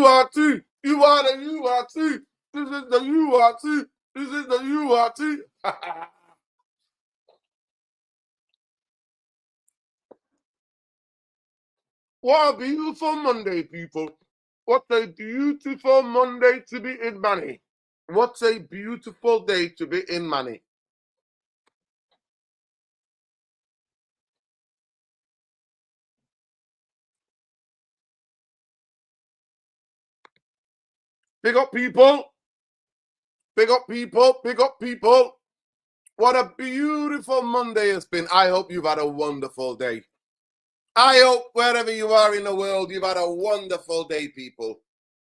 URT. You are the URT. This is the URT. This is the URT. What a beautiful Monday, people. What a beautiful Monday to be in money. What a beautiful day to be in money. Big up, people. Big up, people. Big up, people. What a beautiful Monday it's been. I hope you've had a wonderful day. I hope wherever you are in the world, you've had a wonderful day, people.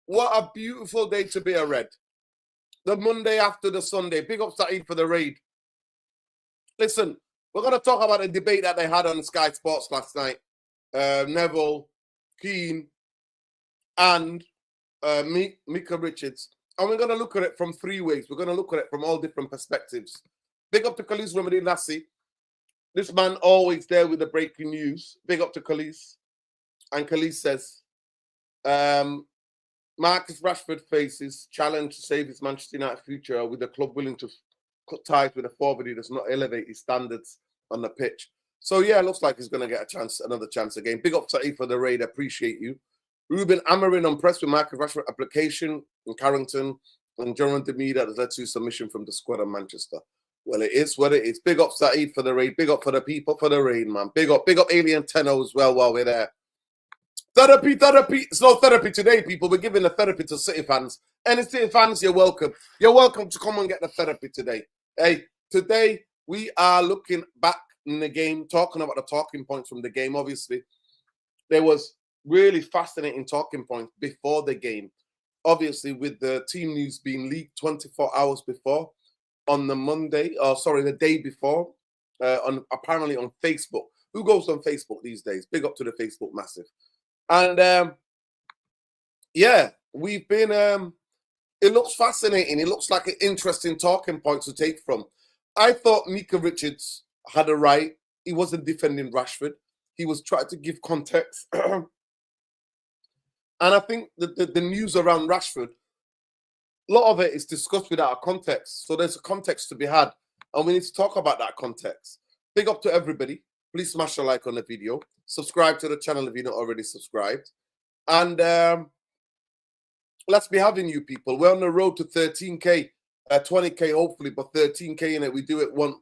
What a beautiful day to be a Red. The Monday after the Sunday. Big up Saeed for the raid. Listen, we're going to talk about a debate that they had on Sky Sports last night. Neville, Kean, and Mica Richards. And we're going to look at it from three ways. We're going to look at it from all different perspectives. Big up to Khalis Ramadi Nassi. This man always there with the breaking news. Big up to Khalis. And Khalis says, Marcus Rashford faces challenge to save his Manchester United future with the club willing to cut ties with a forward who does not elevate his standards on the pitch. So, yeah, looks like he's going to get a chance, another chance again. Big up Saeed for the raid. Appreciate you. Ruben Amorim impressed with Marcus Rashford application in Carrington and Jerome Demi that has led to submission from the squad of Manchester. Well, it is what it is. Big up Saeed for the raid. Big up for the people for the raid, man. Big up Alien Tenno as well while we're there. Therapy. It's no therapy today, people. We're giving the therapy to City fans. Any City fans, you're welcome. You're welcome to come and get the therapy today. Hey, today we are looking back in the game, talking about the talking points from the game. Obviously, there was really fascinating talking points before the game. Obviously, with the team news being leaked 24 hours before on the Monday, the day before, apparently on Facebook. Who goes on Facebook these days? Big up to the Facebook massive. And yeah, we've been, it looks fascinating. It looks like an interesting talking point to take from. I thought Mica Richards had a right. He wasn't defending Rashford. He was trying to give context. And I think the news around Rashford, a lot of it is discussed without a context. So there's a context to be had. And we need to talk about that context. Big up to everybody. Please smash a like on the video. Subscribe to the channel if you're not already subscribed. And let's be having you people. We're on the road to 13K, 20K hopefully, but 13K in it. We do it one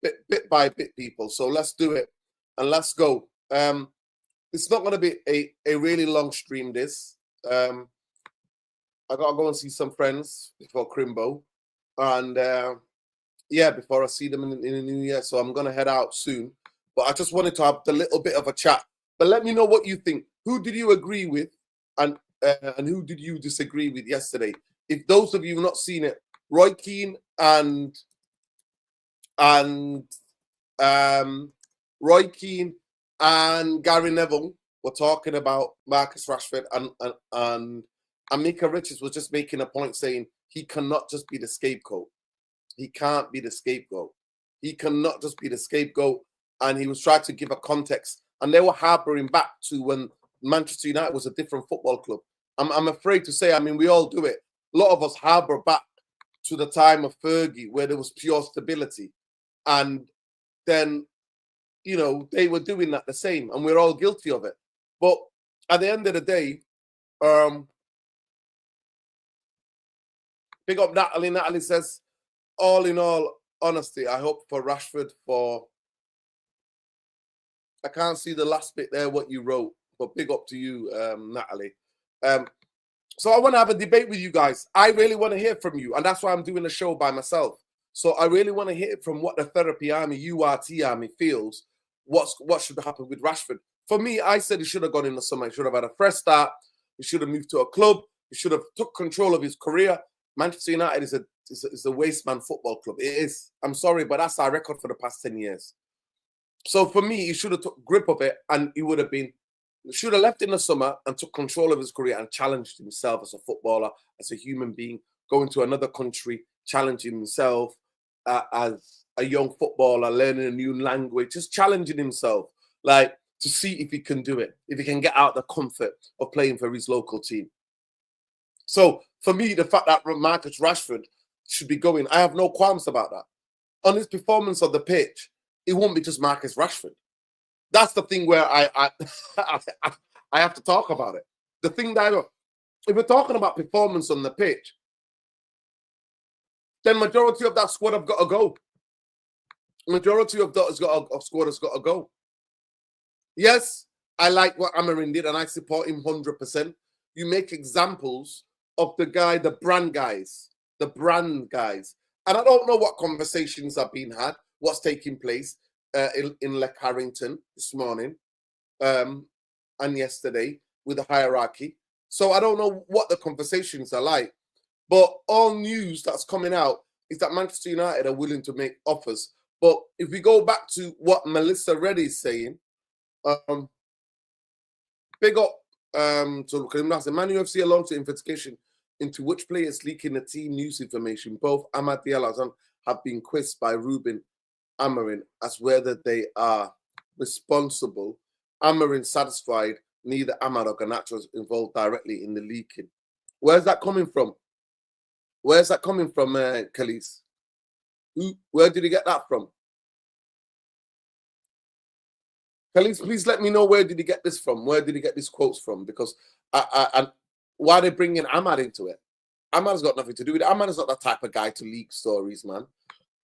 bit by bit, people. So let's do it and let's go. It's not going to be a really long stream, this. I got to go and see some friends before Crimbo. And yeah, before I see them in the new year. So I'm going to head out soon. But I just wanted to have a little bit of a chat. But let me know what you think. Who did you agree with and who did you disagree with yesterday? If those of you have not seen it, Roy Keane and Gary Neville were talking about Marcus Rashford and Mica Richards was just making a point saying he cannot just be the scapegoat. He can't be the scapegoat. He cannot just be the scapegoat. And he was trying to give a context. And they were harboring back to when Manchester United was a different football club. I'm afraid to say, I mean, we all do it. A lot of us harbor back to the time of Fergie where there was pure stability. And then, you know, they were doing that the same. And we're all guilty of it. But at the end of the day, big up Natalie. Natalie says, all in all, honesty, I hope for Rashford for... I can't see the last bit there, what you wrote, but big up to you, Natalie. So I want to have a debate with you guys. I really want to hear from you, and that's why I'm doing the show by myself. So I really want to hear from what the therapy army, URT army, feels. What should happen with Rashford? For me, I said he should have gone in the summer. He should have had a fresh start. He should have moved to a club. He should have took control of his career. Manchester United is a waste man football club. It is. I'm sorry, but that's our record for the past 10 years. So for me, he should have took grip of it, and he should have left in the summer and took control of his career and challenged himself as a footballer, as a human being, going to another country, challenging himself as a young footballer, learning a new language, just challenging himself, like to see if he can do it, if he can get out the comfort of playing for his local team. So for me, the fact that Marcus Rashford should be going, I have no qualms about that. On his performance on the pitch, it won't be just Marcus Rashford. That's the thing where I I have to talk about it. The thing that if we're talking about performance on the pitch, then majority of that squad have got to go. Majority of that squad has got to go. Yes, I like what Amorim did, and I support him 100%. You make examples of the brand guys, and I don't know what conversations are being had, what's taking place in Lake Harrington this morning and yesterday with the hierarchy. So I don't know what the conversations are like, but all news that's coming out is that Manchester United are willing to make offers. But if we go back to what Melissa Reddy is saying, big up to Man UFC along to investigation into which players leaking the team news information. Both Amad Diallo have been quizzed by Ruben Amorim as whether they are responsible. Amorim satisfied neither Amad or Garnacho is involved directly in the leaking. Where's that coming from? Where's that coming from, Khalees? Where did he get that from? Khalees, please let me know where did he get this from? Where did he get these quotes from? Because why are they bringing Amad into it? Amad's got nothing to do with it. Amad is not that type of guy to leak stories, man.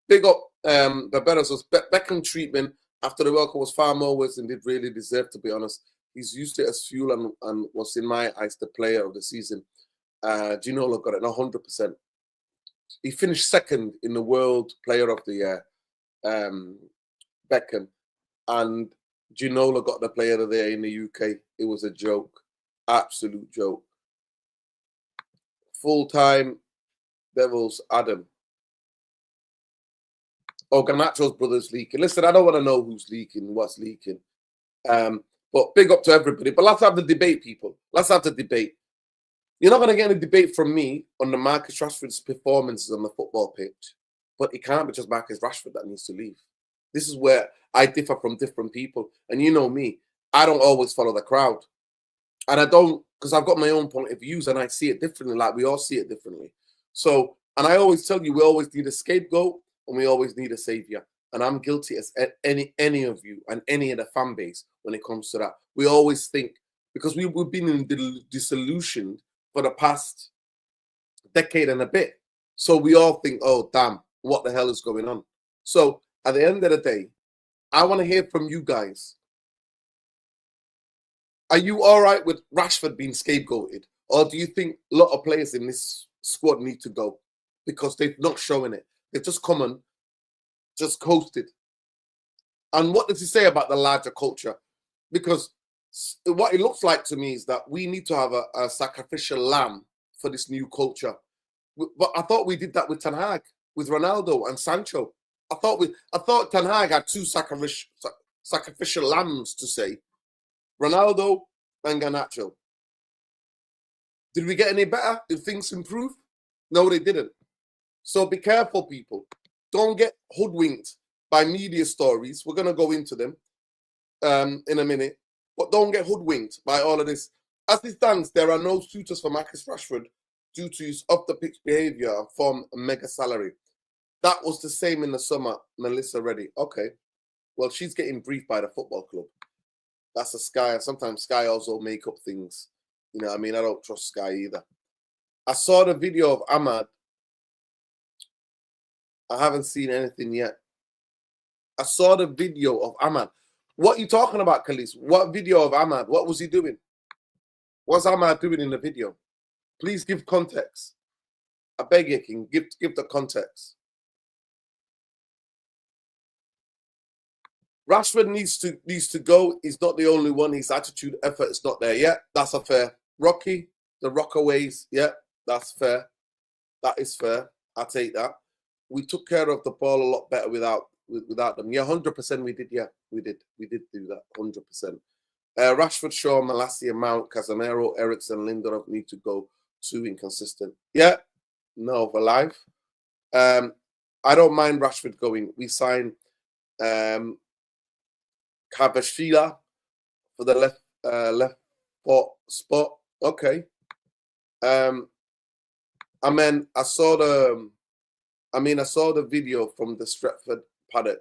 Big up the Betters. Beckham treatment after the World Cup was far more worse than did really deserve, to be honest. He's used it as fuel and was, in my eyes, the player of the season. Ginola got it 100%. He finished second in the World Player of the Year, Beckham. And Ginola got the Player of the Year in the UK. It was a joke. Absolute joke. Full-time Devils Adam. Oh, Garnacho's brother's leaking. Listen, I don't want to know who's leaking, what's leaking. But big up to everybody. But let's have the debate, people. Let's have the debate. You're not going to get any debate from me on the Marcus Rashford's performances on the football pitch. But it can't be just Marcus Rashford that needs to leave. This is where I differ from different people. And you know me, I don't always follow the crowd. And I don't, because I've got my own point of views and I see it differently, like we all see it differently. So, and I always tell you, we always need a scapegoat and we always need a savior. And I'm guilty as any of you and any of the fan base when it comes to that. We always think, because we've been in disillusioned for the past decade and a bit. So we all think, oh, damn, what the hell is going on? So at the end of the day, I want to hear from you guys. Are you all right with Rashford being scapegoated? Or do you think a lot of players in this squad need to go? Because they're not showing it. They've just come and just coasted. And what does he say about the larger culture? Because what it looks like to me is that we need to have a sacrificial lamb for this new culture. But I thought we did that with Ten Hag, with Ronaldo and Sancho. I thought Ten Hag had two sacrificial lambs to say. Ronaldo and Garnacho. Did we get any better? Did things improve? No, they didn't. So be careful, people. Don't get hoodwinked by media stories. We're going to go into them in a minute. But don't get hoodwinked by all of this. As it stands, there are no suitors for Marcus Rashford due to his off-the-pitch behaviour and form a mega salary. That was the same in the summer, Melissa Reddy. Okay. Well, she's getting briefed by the football club. That's a Sky. And sometimes Sky also make up things. You know what I mean? I don't trust Sky either. I saw the video of Amad. I haven't seen anything yet. I saw the video of Amad. What are you talking about, Khalees? What video of Amad? What was he doing? What's Amad doing in the video? Please give context. I beg you, King, give the context. Rashford needs to go. He's not the only one. His attitude, effort is not there yet. That's a fair. Rocky, the Rockaways, yeah, that's fair. That is fair. I take that. We took care of the ball a lot better without them. Yeah, 100% we did. Yeah, we did do that. 100%. Rashford, Shaw, Malacia, Mount, Casemiro, Eriksen, Lindelof need to go. Too inconsistent. Yeah, no, for life. I don't mind Rashford going. We signed Kabashila for the left spot. Okay. I mean, I saw the video from the Stretford paddock.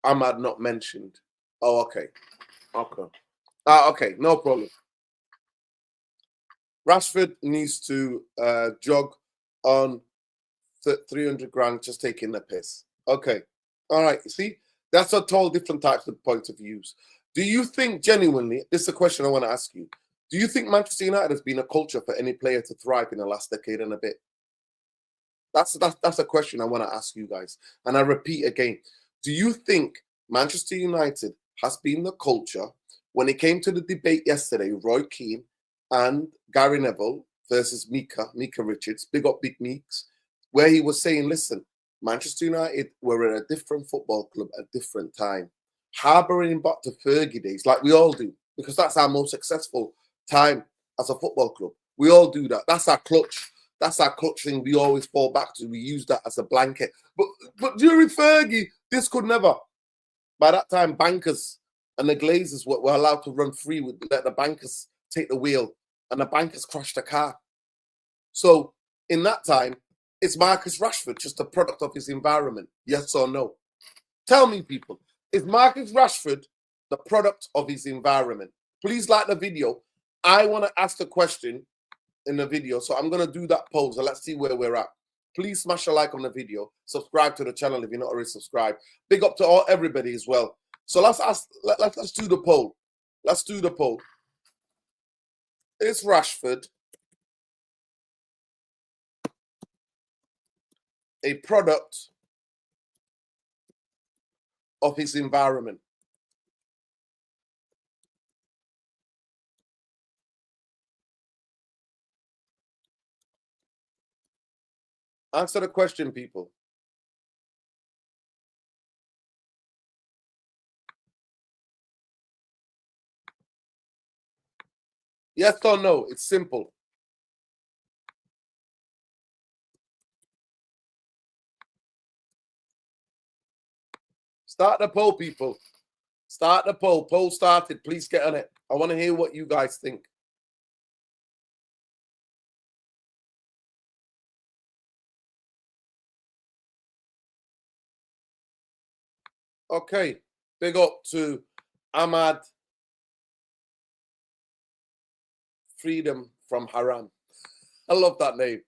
Ahmad not mentioned. Oh, okay. Okay. Okay, no problem. Rashford needs to jog on 300 grand, just taking the piss. Okay. All right. See, that's a total different types of points of views. Do you think genuinely, this is a question I want to ask you. Do you think Manchester United has been a culture for any player to thrive in the last decade and a bit? That's a question I want to ask you guys. And I repeat again, do you think Manchester United has been the culture when it came to the debate yesterday, Roy Keane and Gary Neville versus Mica Richards, big up Big Meeks, where he was saying, listen, Manchester United were at a different football club at a different time, harboring back to Fergie days, like we all do, because that's our most successful time as a football club. We all do that. That's our clutch. That's our clutch thing we always fall back to. We use that as a blanket. But during Fergie, this could never. By that time, bankers and the Glazers were allowed to run free, with let the bankers take the wheel, and the bankers crashed the car. So in that time, is Marcus Rashford just a product of his environment? Yes or no? Tell me, people, is Marcus Rashford the product of his environment? Please like the video. I want to ask the question in the video, so I'm going to do that poll, so let's see where we're at. Please smash a like on the video, subscribe to the channel if you're not already subscribed. Big up to everybody as well. So let's do the poll. Let's do the poll. Is Rashford a product of his environment? Answer the question, people. Yes or no? It's simple. Start the poll, people. Start the poll. Poll started. Please get on it. I want to hear what you guys think. Okay. Big up to Ahmad Freedom from Haram. I love that name.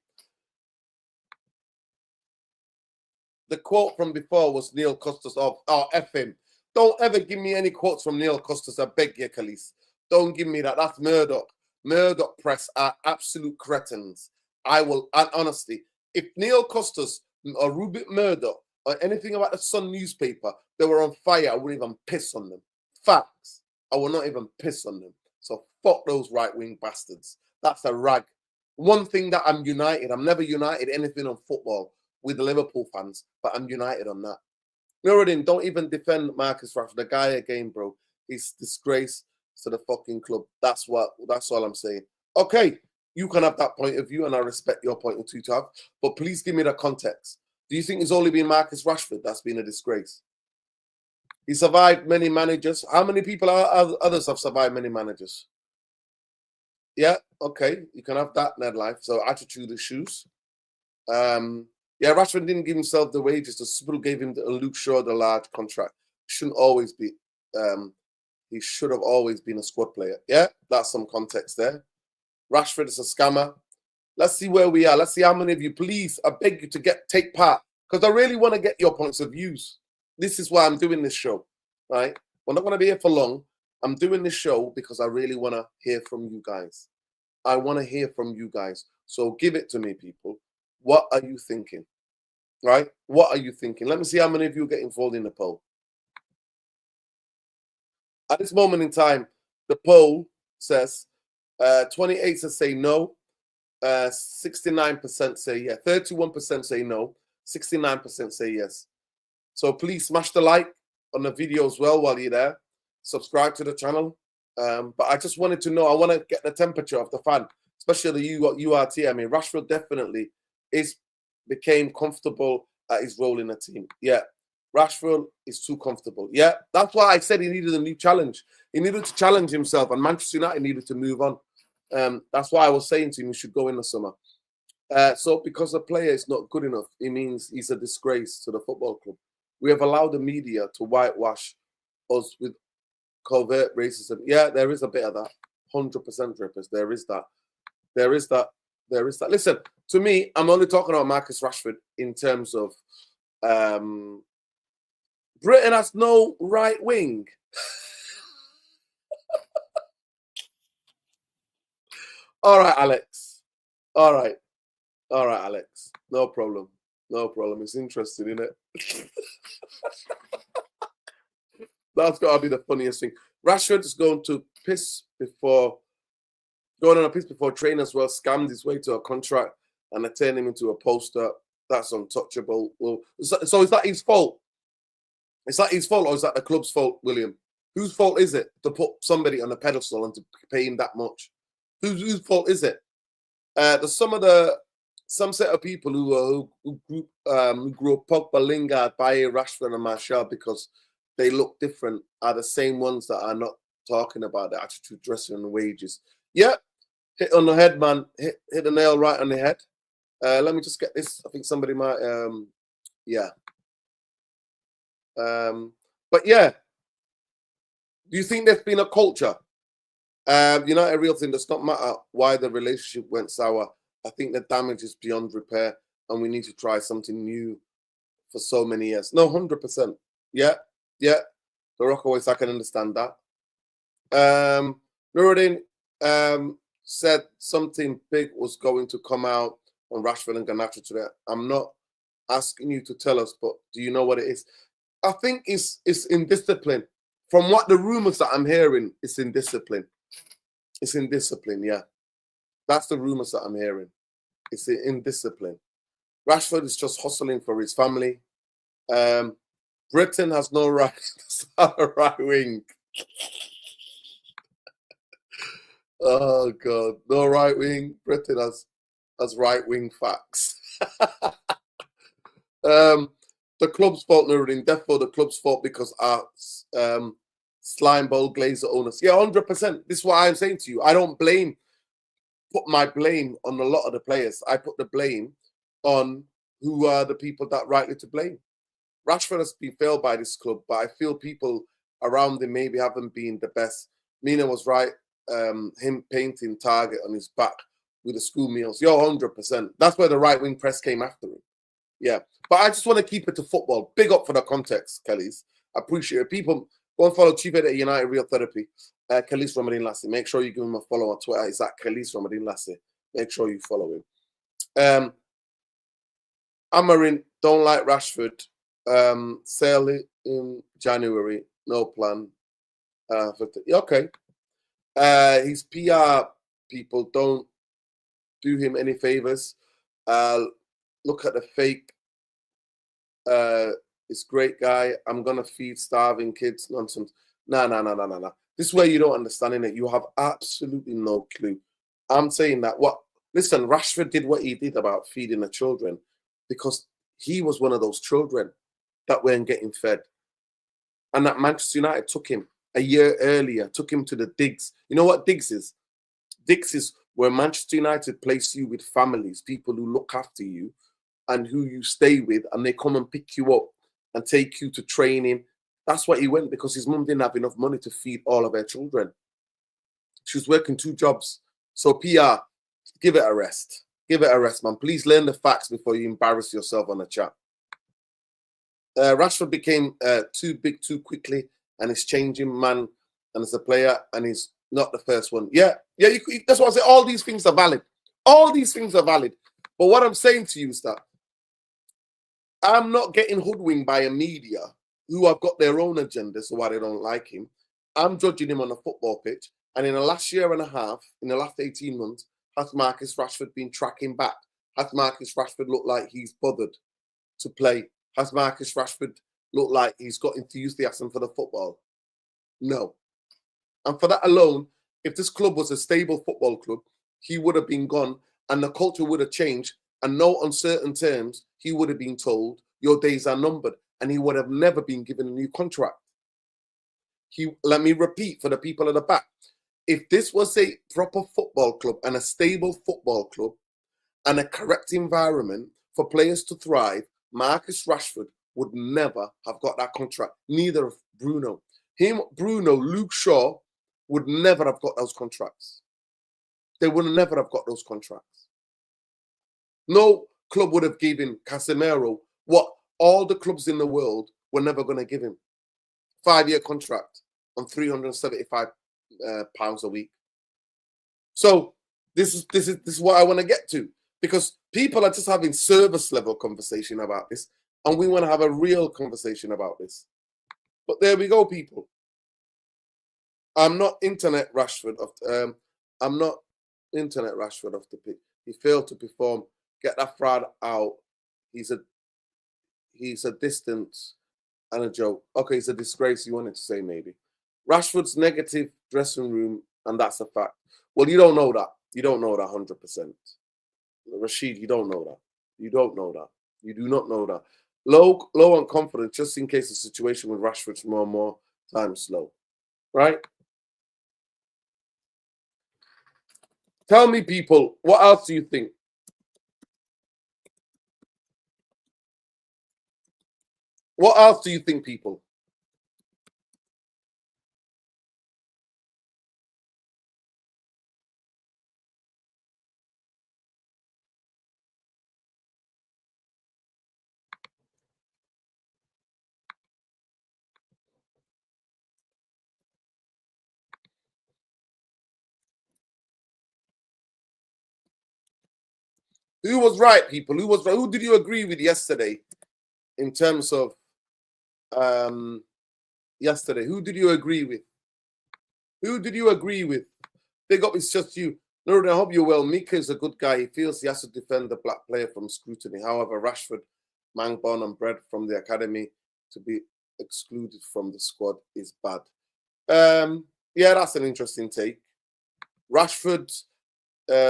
The quote from before was Neil Custis of, oh, F him. Don't ever give me any quotes from Neil Custis. I beg you, Khalees. Don't give me that. That's Murdoch. Murdoch press are absolute cretins. I will, and honestly, if Neil Custis or Rupert Murdoch or anything about the Sun newspaper, they were on fire, I wouldn't even piss on them. Facts. I will not even piss on them. So fuck those right-wing bastards. That's a rag. One thing that I'm united, I'm never united anything on football with the Liverpool fans, but I'm united on that. Nuruddin, don't even defend Marcus Rashford. The guy again, bro, he's disgrace to the fucking club. That's all I'm saying. Okay, you can have that point of view, and I respect your point of view to have, but please give me the context. Do you think it's only been Marcus Rashford that's been a disgrace? He survived many managers. How many people others have survived many managers? Yeah, okay, you can have that, Ned Life. So attitude issues. Yeah, Rashford didn't give himself the wages. The Spurs gave him Luke Shaw the large contract. Shouldn't always be. He should have always been a squad player. Yeah, that's some context there. Rashford is a scammer. Let's see where we are. Let's see how many of you, please, I beg you to take part, because I really want to get your points of views. This is why I'm doing this show, right? We're not going to be here for long. I'm doing this show because I really want to hear from you guys. I want to hear from you guys. So give it to me, people. What are you thinking? Right? What are you thinking? Let me see how many of you are getting involved in the poll. At this moment in time, the poll says 28% say no, 69% say yes, 31% say no, 69% say yes. So please smash the like on the video as well while you're there. Subscribe to the channel. But I just wanted to know, I want to get the temperature of the fan, especially the URT. I mean, Rashford definitely became comfortable at his role in the team. Yeah, Rashford is too comfortable. Yeah, that's why I said he needed a new challenge. He needed to challenge himself, and Manchester United needed to move on. That's why I was saying to him he should go in the summer. So because a player is not good enough, it means he's a disgrace to the football club. We have allowed the media to whitewash us with covert racism. Yeah, there is a bit of that. 100% Drippers. There is that. There is that. There is that. Listen, to me, I'm only talking about Marcus Rashford in terms of Britain has no right wing. All right, Alex. All right. All right, Alex. No problem. No problem. It's interesting, isn't it? That's got to be the funniest thing. Rashford is going on a piss before training as well, scammed his way to a contract and they turned him into a poster. That's untouchable. Well, so is that his fault? Is that his fault or is that the club's fault, William? Whose fault is it to put somebody on a pedestal and to pay him that much? Whose fault is it? There's some set of people who grew up Pogba, Lingard, Baye, Rashford, and Martial because they look different are the same ones that are not talking about the attitude, dressing, and wages. Yeah, hit on the head, man. Hit the nail right on the head. Let me just get this. I think somebody might. Yeah. But yeah, do you think there's been a culture? A real thing does not matter why the relationship went sour. I think the damage is beyond repair, and we need to try something new for so many years. No, 100%. Yeah. The Rockaway, I can understand that. Nuruddin said something big was going to come out on Rashford and Garnacho today. I'm not asking you to tell us, but do you know what it is? I think it's indiscipline. From what the rumors that I'm hearing, it's indiscipline. It's indiscipline, yeah. That's the rumors that I'm hearing. It's indiscipline. Rashford is just hustling for his family. Britain has no right wing. Oh God, no right wing. Britain has right wing facts. The club's fault, Nuruddin. Therefore, the club's fault because our slime bowl glazer owners. Yeah, 100%. This is what I'm saying to you. I don't put my blame on a lot of the players. I put the blame on who are the people that rightly to blame. Rashford has been failed by this club, but I feel people around him maybe haven't been the best. Mina was right. Him painting Target on his back with the school meals. Yo, 100%. That's where the right wing press came after him. Yeah. But I just want to keep it to football. Big up for the context, Kellys. I appreciate it. People, go and follow Chief Editor United Real Therapy. Khalees Ramadan Lassie. Make sure you give him a follow on Twitter. It's at Khalees Ramadan Lassie. Make sure you follow him. Amorim don't like Rashford. Sale it in January. No plan. Okay. His PR people don't do him any favors. Look at the fake. This great guy. I'm gonna feed starving kids. Nonsense. No. This is where you don't understand it. You have absolutely no clue. I'm saying that listen, Rashford did what he did about feeding the children because he was one of those children that weren't getting fed. And that Manchester United took him a year earlier, took him to the digs. You know what digs is? Digs is where Manchester United place you with families, people who look after you and who you stay with, and they come and pick you up and take you to training. That's why he went, because his mum didn't have enough money to feed all of her children. She was working 2 jobs. So PR, give it a rest. Give it a rest, man. Please learn the facts before you embarrass yourself on the chat. Rashford became too big too quickly, and he's changing, man, and as a player, and he's not the first one. Yeah, that's what I say. All these things are valid. All these things are valid. But what I'm saying to you is that I'm not getting hoodwinked by a media who have got their own agenda, so why they don't like him. I'm judging him on a football pitch. And in the last year and a half, in the last 18 months, has Marcus Rashford been tracking back? Has Marcus Rashford looked like he's bothered to play? Has Marcus Rashford looked like he's got enthusiasm for the football? No. And for that alone, if this club was a stable football club, he would have been gone and the culture would have changed. And no uncertain terms, he would have been told, your days are numbered. And he would have never been given a new contract. Let me repeat for the people at the back. If this was a proper football club and a stable football club, and a correct environment for players to thrive, Marcus Rashford would never have got that contract. Neither of Bruno. Bruno, Luke Shaw would never have got those contracts. They would never have got those contracts. No club would have given Casemiro what all the clubs in the world were never going to give him. 5-year contract on £375 a week. So this is what I want to get to, because people are just having service level conversation about this, and we want to have a real conversation about this. But there we go, people. I'm not internet Rashford of the pitch. He failed to perform. Get that fraud out. He's a distance and a joke. Okay, it's a disgrace. You wanted to say maybe. Rashford's negative dressing room, and that's a fact. Well, you don't know that. You don't know that 100%. Rashid, you don't know that. You don't know that. You do not know that. Low on confidence, just in case the situation with Rashford's more and more time slow. Right? Tell me, people, what else do you think? What else do you think, people? Who was right, people? Who was right? Who did you agree with yesterday in terms of yesterday? Who did you agree with? Who did you agree with? Big up, it's just you. No, I hope you're well. Mica is a good guy. He feels he has to defend the black player from scrutiny. However, Rashford, man born and bred from the academy, to be excluded from the squad is bad. Yeah, that's an interesting take. Rashford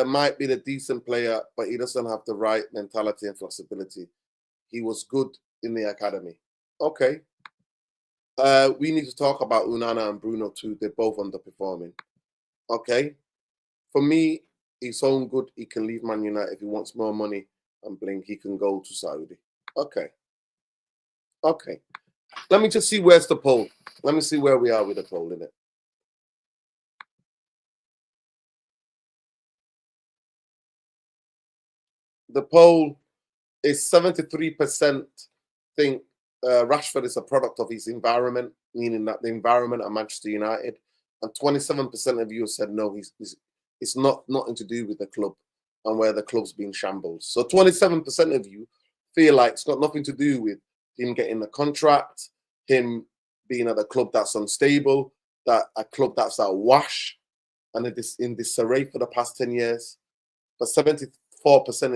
might be the decent player, but he doesn't have the right mentality and flexibility. He was good in the academy. Okay. We need to talk about Onana and Bruno too. They're both underperforming. Okay. For me, he's so good, he can leave Man United. If he wants more money and bling, he can go to Saudi. Okay. Okay. Let me just see where's the poll. Let me see where we are with the poll in it. The poll is 73% think Rashford is a product of his environment, meaning that the environment at Manchester United, and 27% of you said no, it's nothing to do with the club and where the club's been shambles. So 27% of you feel like it's got nothing to do with him getting the contract, him being at a club that's unstable, that a club that's at wash and in disarray for the past 10 years. But 74%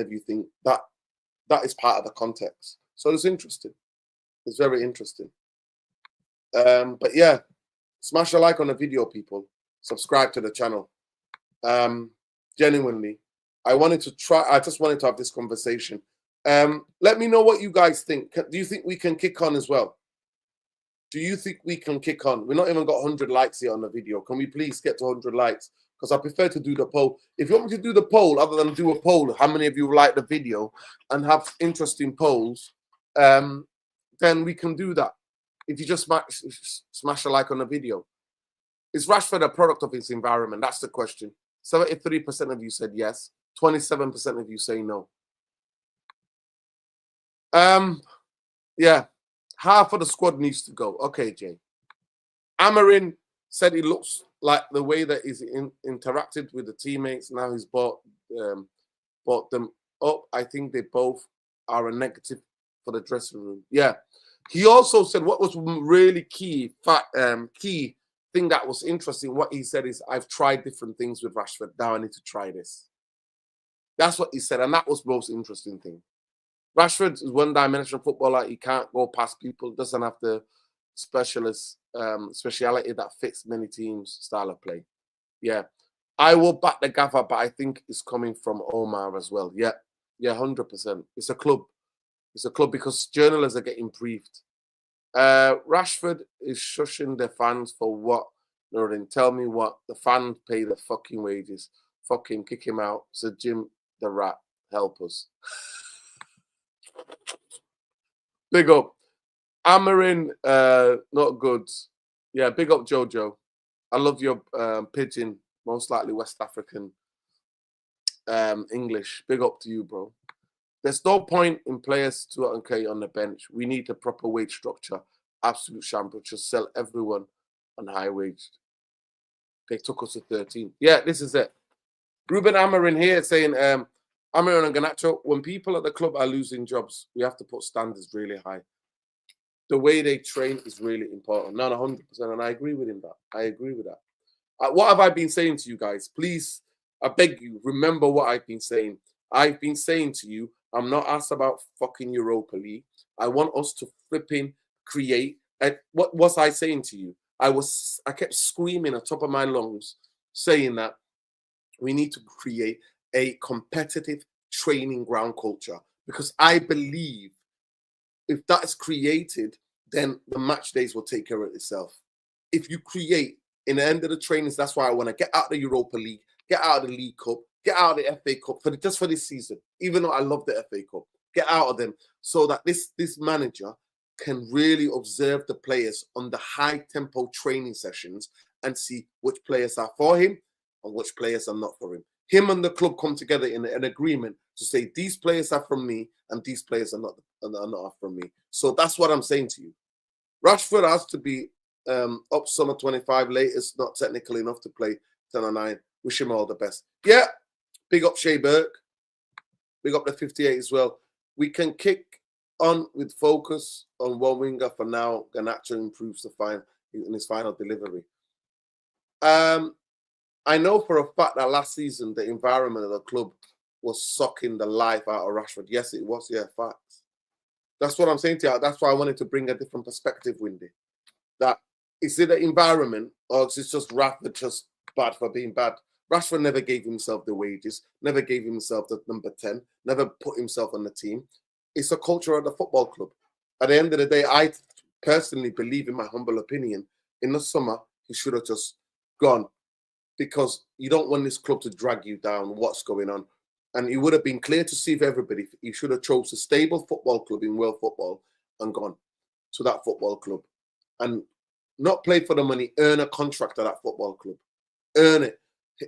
of you think that is part of the context. So it's interesting. It's very interesting. But yeah, smash a like on the video, people. Subscribe to the channel. Genuinely, I just wanted to have this conversation. Let me know what you guys think. Do you think we can kick on as well? Do you think we can kick on? We've not even got 100 likes here on the video. Can we please get to 100 likes? Because I prefer to do the poll. If you want me to do the poll, other than do a poll, how many of you like the video and have interesting polls, then we can do that. If you just smash a like on the video. Is Rashford a product of his environment? That's the question. 73% of you said yes. 27% of you say no. Yeah. Half of the squad needs to go. Okay, Jay. Amorim said he looks like the way that he's interacted with the teammates. Now he's bought them up. I think they both are a negative for the dressing room. Yeah. He also said what was really key thing that was interesting. What he said is, I've tried different things with Rashford. Now I need to try this. That's what he said. And that was the most interesting thing. Rashford is one-dimensional footballer. He can't go past people. Doesn't have the speciality that fits many teams' style of play. Yeah. I will back the gaffer, but I think it's coming from Omar as well. Yeah. Yeah, 100%. It's a club. It's a club because journalists are getting briefed. Rashford is shushing the fans for what? Norin, tell me what. The fans pay the fucking wages. Fucking kick him out. So Jim the rat. help us. Big up. Amorim, not good. Yeah, big up Jojo. I love your pigeon, most likely West African English. Big up to you, bro. There's no point in players 200k on the bench. We need a proper wage structure. Absolute shambles. Just sell everyone on high wage. They took us to 13. Yeah, this is it. Ruben Amorim here saying, Amorim and Garnacho, when people at the club are losing jobs, we have to put standards really high. The way they train is really important. Not 100%, and I agree with him that. I agree with that. What have I been saying to you guys? Please, I beg you, remember what I've been saying. I've been saying to you, I'm not asked about fucking Europa League. I want us to flipping create. What was I saying to you? I kept screaming at the top of my lungs, saying that we need to create a competitive training ground culture, because I believe if that is created, then the match days will take care of itself. If you create, in the end of the trainings, that's why I want to get out of the Europa League, get out of the League Cup, get out of the FA Cup just for this season. Even though I love the FA Cup, get out of them so that this manager can really observe the players on the high tempo training sessions and see which players are for him and which players are not for him. Him and the club come together in an agreement to say these players are from me and these players are not from me. So that's what I'm saying to you. Rashford has to be up summer 25 latest, not technical enough to play 10 or 9. Wish him all the best. Yeah, big up Shea Burke. Big up the 58 as well. We can kick on with focus on one winger for now. Garnacho improves in his final delivery. I know for a fact that last season the environment of the club was sucking the life out of Rashford. Yes, it was. Yeah, facts. That's what I'm saying to you. That's why I wanted to bring a different perspective, Windy. That is it the environment or is it just Rashford just bad for being bad? Rashford never gave himself the wages, never gave himself the number 10, never put himself on the team. It's a culture of the football club. At the end of the day, I personally believe, in my humble opinion, in the summer, he should have just gone, because you don't want this club to drag you down, what's going on. And it would have been clear to see if everybody, you should have chose a stable football club in world football and gone to that football club and not play for the money, earn a contract at that football club. Earn it.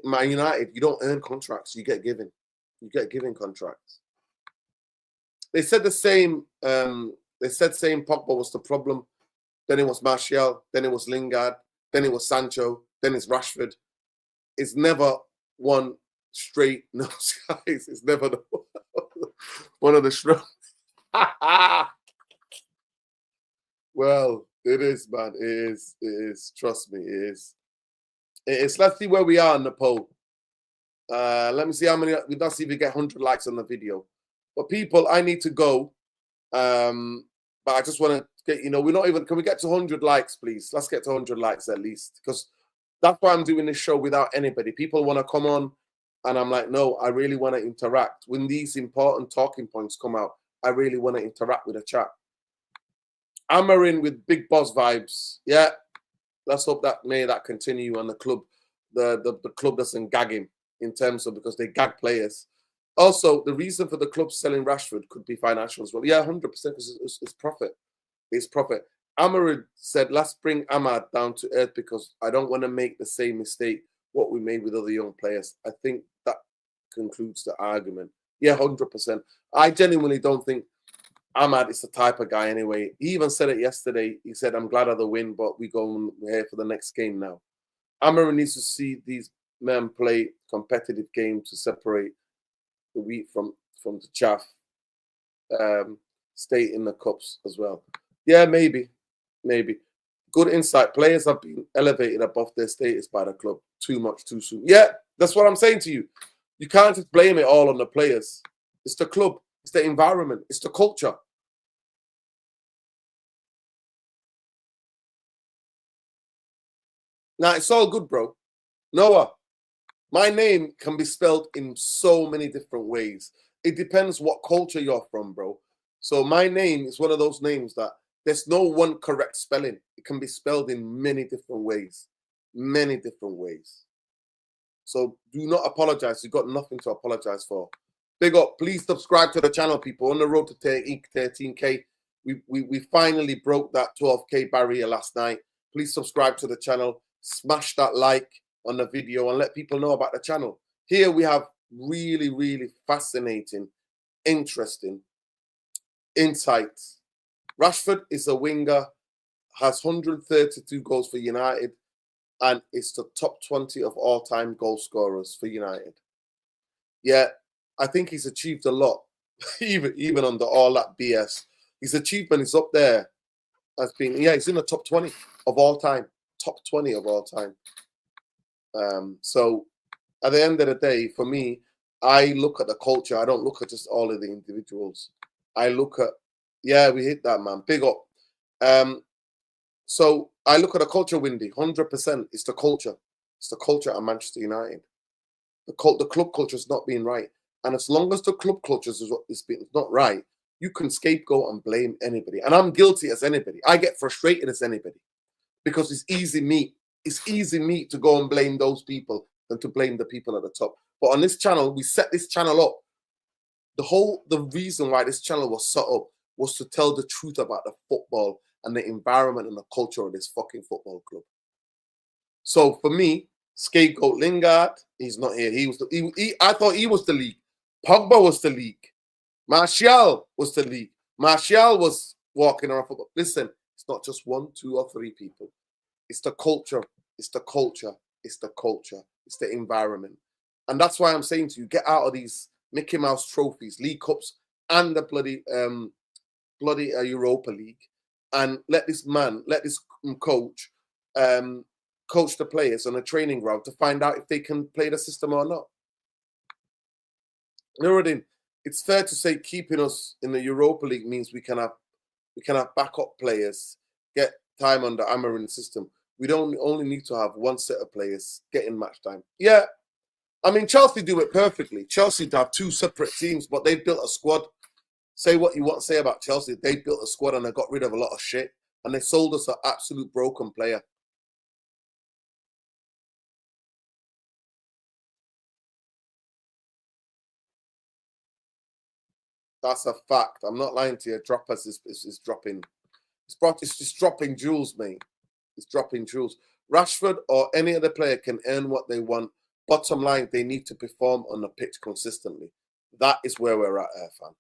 Man United, you don't earn contracts, you get given. You get given contracts. They said the same, Pogba was the problem. Then it was Martial, then it was Lingard, then it was Sancho, then it's Rashford. It's never one straight nose, guys. It's never one of the strong. Well, it is, man. It is. Trust me, it is. It is. Let's see where we are in the poll. Let me see how many. Let's see if we get 100 likes on the video. But people, I need to go. But I just want to get, we're not even. Can we get to 100 likes, please? Let's get to 100 likes at least, because that's why I'm doing this show without anybody. People want to come on, and I'm like, no, I really want to interact. When these important talking points come out, I really want to interact with the chat. Amorim with big boss vibes. Yeah, let's hope that that continue on the club. The club doesn't gag him in terms of, because they gag players. Also, the reason for the club selling Rashford could be financial as well. Yeah, 100%, because it's profit. It's profit. Amorim said, let's bring Ahmad down to earth because I don't want to make the same mistake what we made with other young players. I think that concludes the argument. Yeah, 100%. I genuinely don't think Ahmad is the type of guy anyway. He even said it yesterday. He said, I'm glad of the win, but we're here for the next game now. Amorim needs to see these men play competitive games to separate the wheat from the chaff. Stay in the cups as well. Yeah, maybe. Good insight. Players have been elevated above their status by the club too much, too soon. Yeah, that's what I'm saying to you. You can't just blame it all on the players. It's the club. It's the environment. It's the culture. Now, it's all good, bro. Noah, my name can be spelled in so many different ways. It depends what culture you're from, bro. So my name is one of those names that there's no one correct spelling. It can be spelled in many different ways. Many different ways. So do not apologize. You've got nothing to apologize for. Big up. Please subscribe to the channel, people. On the road to 13K. We finally broke that 12K barrier last night. Please subscribe to the channel. Smash that like on the video and let people know about the channel. Here we have really, really fascinating, interesting insights. Rashford is a winger, has 132 goals for United, and is the top 20 of all-time goal scorers for United. Yeah, I think he's achieved a lot, even under all that BS. His achievement is up there as being, yeah, he's in the top 20 of all time. Top 20 of all time. So at the end of the day, for me, I look at the culture. I don't look at just all of the individuals. I look at, yeah, we hit that, man. Big up. So I look at the culture, Windy. 100%. It's the culture. It's the culture at Manchester United. The club culture is not being right. And as long as the club culture is not right, you can scapegoat and blame anybody. And I'm guilty as anybody. I get frustrated as anybody because it's easy meat. It's easy meat to go and blame those people than to blame the people at the top. But on this channel, we set this channel up. The reason why this channel was set up was to tell the truth about the football and the environment and the culture of this fucking football club. So for me, scapegoat Lingard, he's not here. I thought he was the league. Pogba was the league. Martial was the league. Martial was walking around football. Listen, it's not just 1, 2, or 3 people. It's the culture. It's the culture. It's the culture. It's the environment. And that's why I'm saying to you, get out of these Mickey Mouse trophies, League Cups, and the bloody Europa League, and let this coach coach the players on a training ground to find out if they can play the system or not. Nuruddin, it's fair to say keeping us in the Europa League means we can have backup players, get time under Amorim's system. We don't only need to have one set of players getting match time. Yeah, I mean, Chelsea do it perfectly. Chelsea have 2 separate teams, but they've built a squad. Say what you want to say about Chelsea. They built a squad and they got rid of a lot of shit. And they sold us an absolute broken player. That's a fact. I'm not lying to you. Droppers is dropping. It's just dropping jewels, mate. It's dropping jewels. Rashford or any other player can earn what they want. Bottom line, they need to perform on the pitch consistently. That is where we're at, fan.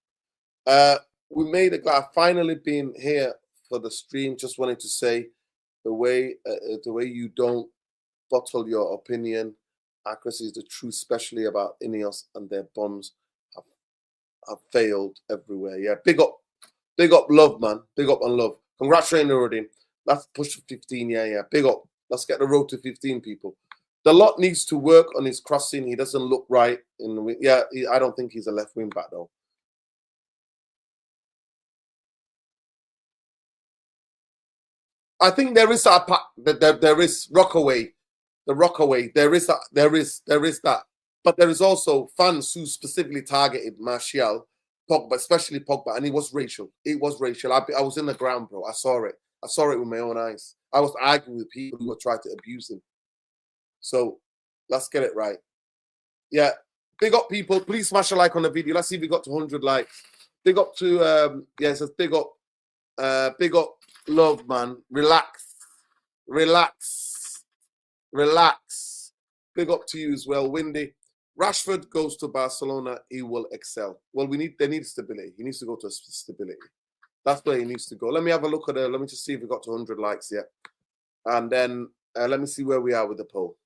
We made it. I've finally been here for the stream. Just wanted to say the way you don't bottle your opinion. Accuracy is the truth, especially about Ineos and their bombs have failed everywhere. Yeah, big up, love, man. Big up and love. Congratulations, Nuruddin. Let's push to 15. Yeah. Big up. Let's get the road to 15, people. The lot needs to work on his crossing. He doesn't look right in the wing. Yeah, I don't think he's a left wing back though. I think there is there is Rockaway, the Rockaway. There is that. But there is also fans who specifically targeted Martial, Pogba, especially Pogba, and it was racial. It was racial. I was in the ground, bro. I saw it. I saw it with my own eyes. I was arguing with people who were trying to abuse him. So let's get it right. Yeah. Big up, people. Please smash a like on the video. Let's see if we got to 100 likes. Big up to it says big up, love, man. Relax. Big up to you as well, Windy. Rashford goes to Barcelona, he will excel. Well, they need stability. He needs to go to stability. That's where he needs to go. Let me have a look at it. Let me just see if we got to 100 likes yet. And then let me see where we are with the poll.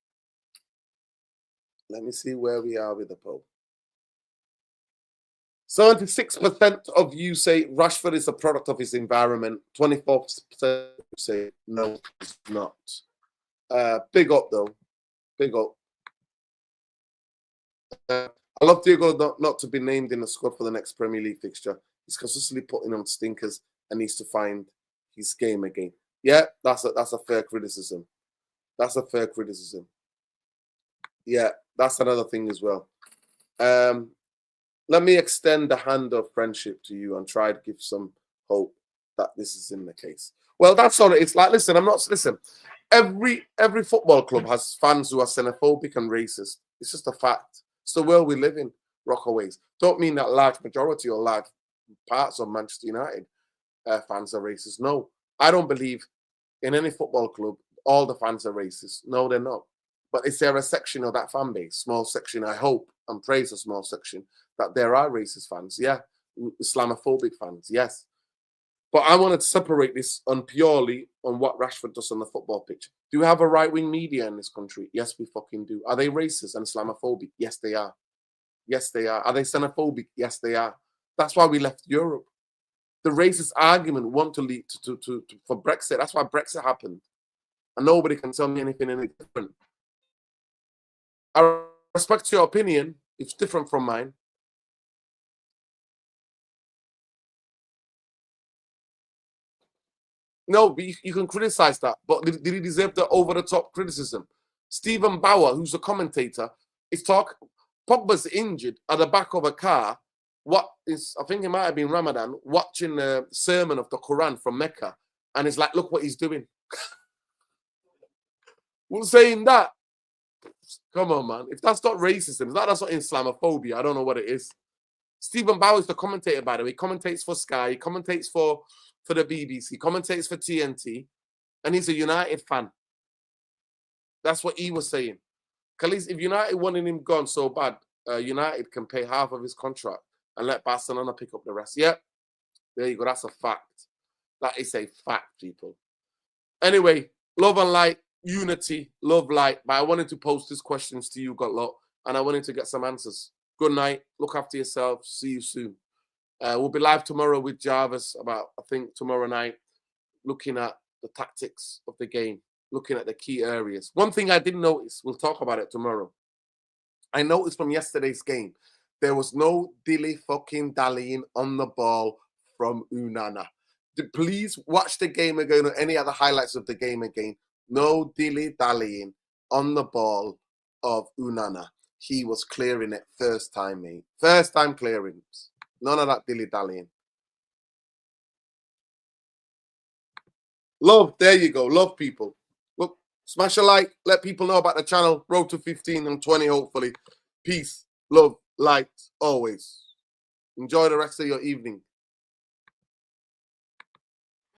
76% of you say Rashford is a product of his environment. 24% say no, it's not. Big up, though. Big up. I love Diego not to be named in the squad for the next Premier League fixture. He's consistently putting on stinkers and needs to find his game again. Yeah, that's a fair criticism. That's a fair criticism. Yeah, that's another thing as well. Let me extend the hand of friendship to you and try to give some hope that this is in the case. Well, that's all. It's like, listen, every football club has fans who are xenophobic and racist. It's just a fact. It's the world we live in. Rockaways. Don't mean that large majority or large parts of Manchester United fans are racist. No, I don't believe in any football club all the fans are racist. No, they're not. But is there a section of that fan base, small section, I hope, and praise a small section, that there are racist fans? Yeah. Islamophobic fans, yes. But I wanted to separate this on purely on what Rashford does on the football pitch. Do we have a right-wing media in this country? Yes, we fucking do. Are they racist and Islamophobic? Yes, they are. Yes, they are. Are they xenophobic? Yes, they are. That's why we left Europe. The racist argument want to lead for Brexit. That's why Brexit happened. And nobody can tell me anything any different. I respect your opinion. It's different from mine. No, you can criticize that, but did he deserve the over-the-top criticism? Stephen Bauer, who's a commentator, is talking. Pogba's injured at the back of a car. I think it might have been Ramadan, watching the sermon of the Quran from Mecca, and it's like, look what he's doing. Who's saying that? Come on, man. If that's not racism, if that's not Islamophobia, I don't know what it is. Stephen Bauer is the commentator, by the way. He commentates for Sky, he commentates for the BBC, commentates for TNT, and he's a United fan. That's what he was saying. Khalid, if United wanted him gone so bad, United can pay half of his contract and let Barcelona pick up the rest. Yeah, there you go. That's a fact. That is a fact, people. Anyway, love and light, unity, love, light. But I wanted to post these questions to you, Gotlot, and I wanted to get some answers. Good night. Look after yourself. See you soon. We'll be live tomorrow with Jarvis about, I think, tomorrow night, looking at the tactics of the game, looking at the key areas. One thing I didn't notice, we'll talk about it tomorrow. I noticed from yesterday's game, there was no dilly-fucking-dallying on the ball from Onana. Please watch the game again or any other highlights of the game again. No dilly-dallying on the ball of Onana. He was clearing it first time, mate. First time clearings. None of that dilly-dallying. Love, there you go. Love, people. Look, smash a like. Let people know about the channel. Road to 15 and 20, hopefully. Peace, love, light, always. Enjoy the rest of your evening.